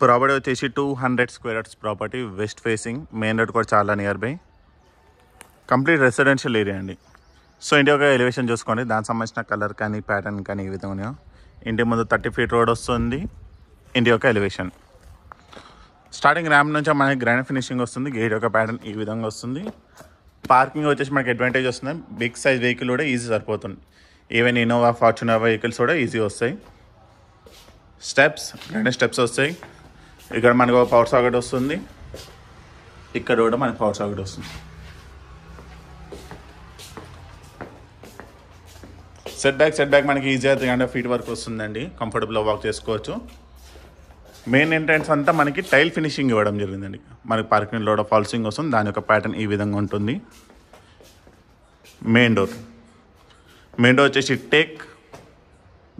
Property వచ్చేసి 200 square yards property, west facing, main road కూడా చాలా near by, complete residential area అండి. So ఇంటి యొక్క ఎలివేషన్ చూసుకోండి, దానికి సంబంధించిన కలర్ కానీ ప్యాటర్న్ కానీ ఈ విధంగా ఇంటి ముందు 30 ఫీట్ రోడ్ వస్తుంది. ఇంటి యొక్క ఎలివేషన్ స్టార్టింగ్ ర్యాంప్ నుంచి మనకి గ్రాండ్ ఫినిషింగ్ వస్తుంది. గేట్ యొక్క ప్యాటర్న్ ఈ విధంగా వస్తుంది. పార్కింగ్ వచ్చేసి మనకి అడ్వాంటేజ్ వస్తుంది, బిగ్ సైజ్ వెహికల్ కూడా ఈజీ సరిపోతుంది. ఈవెన్ ఇన్నోవా, ఫార్చునర్ వెహికల్స్ కూడా ఈజీ వస్తాయి. స్టెప్స్, గ్రాండ్ స్టెప్స్ వస్తాయి. ఇక్కడ మనకు పవర్ సాకెట్ వస్తుంది, ఇక్కడ కూడా మనకి పవర్ సాకెట్ వస్తుంది. సెట్ బ్యాక్ మనకి ఈజీగా 300 ఫీట్ వరకు వస్తుందండి, కంఫర్టబుల్గా వాక్ చేసుకోవచ్చు. మెయిన్ ఎంట్రన్స్ అంతా మనకి టైల్ ఫినిషింగ్ ఇవ్వడం జరిగిందండి. మనకి పార్కింగ్ లోడ్ ఫాల్సింగ్ వస్తుంది, దాని యొక్క ప్యాటర్న్ ఈ విధంగా ఉంటుంది. మెయిన్ డోర్ వచ్చేసి టేక్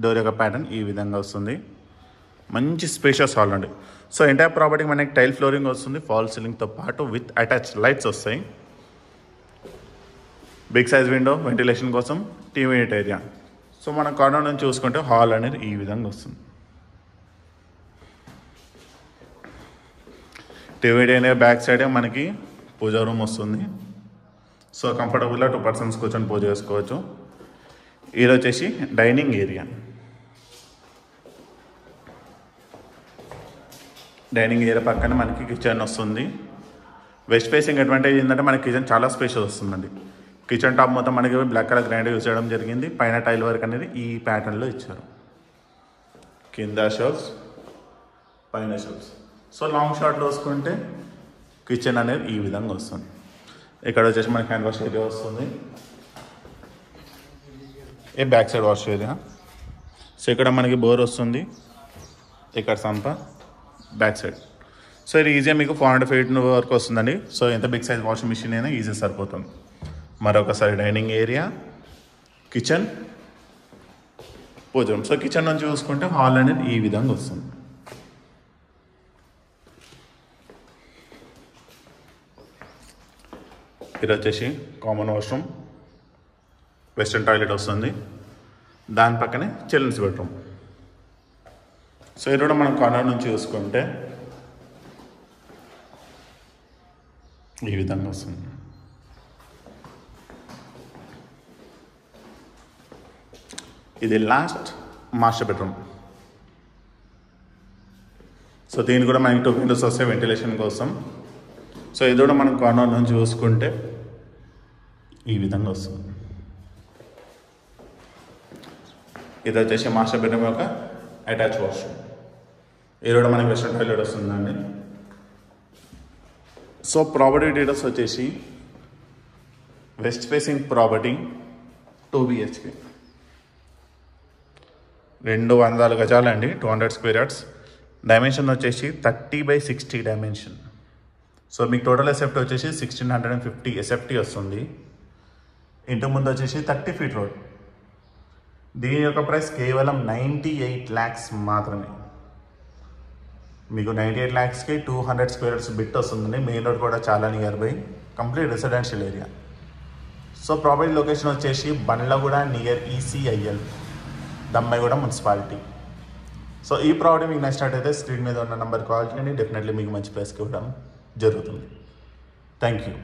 డోర్ యొక్క ప్యాటర్న్ ఈ విధంగా వస్తుంది. మంచి స్పేషియస్ హాల్ అండి. సో ఎంటైర్ ప్రాపర్టీకి మనకి టైల్ ఫ్లోరింగ్ వస్తుంది, ఫాల్ సీలింగ్తో పాటు విత్ అటాచ్ లైట్స్ వస్తాయి. బిగ్ సైజ్ విండో వెంటిలేషన్ కోసం, టీవీ యూనిట్ ఏరియా. సో మన కార్నర్ నుంచి చూసుకుంటే హాల్ అనేది ఈ విధంగా వస్తుంది. టీవీ యూనిట్ ఏరియా బ్యాక్ సైడే మనకి పూజా రూమ్ వస్తుంది. సో కంఫర్టబుల్గా 2 పర్సన్స్ కూర్చొని పూజ చేసుకోవచ్చు. ఇది వచ్చేసి డైనింగ్ ఏరియా. డైనింగ్ ఏరియా పక్కన మనకి కిచెన్ వస్తుంది. వెస్ట్ ఫేసింగ్ అడ్వాంటేజ్ ఏంటంటే మనకి కిచెన్ చాలా స్పేషియస్ వస్తుందండి. కిచెన్ టాప్ మొత్తం మనకి బ్లాక్ కలర్ గ్రైండ్ యూజ్ చేయడం జరిగింది. పైన టైల్ వర్క్ అనేది ఈ ప్యాటర్న్లో ఇచ్చారు. కింద షెల్ఫ్స్, పైన షెల్ఫ్స్. సో లాంగ్ షాట్లో చూసుకుంటే కిచెన్ అనేది ఈ విధంగా వస్తుంది. ఇక్కడ వచ్చేసి మనకి హ్యాండ్ వాష్ ఏరియా వస్తుంది. A back side wash area. So ఇక్కడ మనకి బోర్ వస్తుంది, ఇక్కడ సంప బ్యాక్ సైడ్. సో ఇది ఈజీగా మీకు 400 ఫీట్ వరకు వస్తుందండి. సో ఎంత బిగ్ సైజ్ వాషింగ్ మిషన్ అయినా ఈజీ సరిపోతుంది. మరొకసారి డైనింగ్ ఏరియా, కిచెన్, పూజ రూమ్. సో కిచెన్ నుంచి చూసుకుంటే హాల్ అనేది ఈ విధంగా వస్తుంది. ఇది వచ్చేసి కామన్ వాష్రూమ్, వెస్టర్న్ టాయిలెట్ వస్తుంది. దాని పక్కనే చిల్డ్రన్స్ బెడ్రూమ్. సో ఇది కూడా మనం కార్నర్ నుంచి చూసుకుంటే ఈ విధంగా వస్తుంది. ఇది లాస్ట్ మాస్టర్ బెడ్రూమ్. సో దీనికి కూడా మనకి 2 విండోస్ వస్తాయి వెంటిలేషన్ కోసం. సో ఇది కూడా మనం కార్నర్ నుంచి చూసుకుంటే ఈ విధంగా వస్తుంది. ఇది వచ్చేసి మాస్టర్ బెడ్రూమ్ యొక్క అటాచ్ వాష్రూమ్. ఇది కూడా మనకి వెస్టర్న్ టాయిలెట్ వస్తుందండి. సో ప్రాపర్టీ డీటెయిల్స్ వచ్చేసి west facing property 2 BHK, 200 గజాలండి, 200 square yards. Dimension వచ్చేసి 30/60 డైమెన్షన్. సో మీకు టోటల్ ఎస్ఎఫ్టీ వచ్చేసి 1650 ఎస్ఎఫ్టీ వస్తుంది. ఇంటి ముందు వచ్చేసి 30 ఫీట్ రోడ్. దీని యొక్క ప్రైస్ కేవలం 98 lakhs మాత్రమే. మీకు 98 lakhsకి 200 స్క్వేర్ యార్డ్స్ బిట్ వస్తుందండి. మెయిన్ రోడ్ కూడా చాలా near by, complete residential area. So property location వచ్చేసి Bandlaguda near ECIL, Dammaiguda municipality. So ఈ ప్రాపర్టీ మీకు నచ్చినట్టయితే స్క్రీన్ మీద ఉన్న నెంబర్ కాల్ చేయండి. డెఫినెట్లీ మీకు మంచి ప్రైస్కి ఇవ్వడం జరుగుతుంది. Thank you.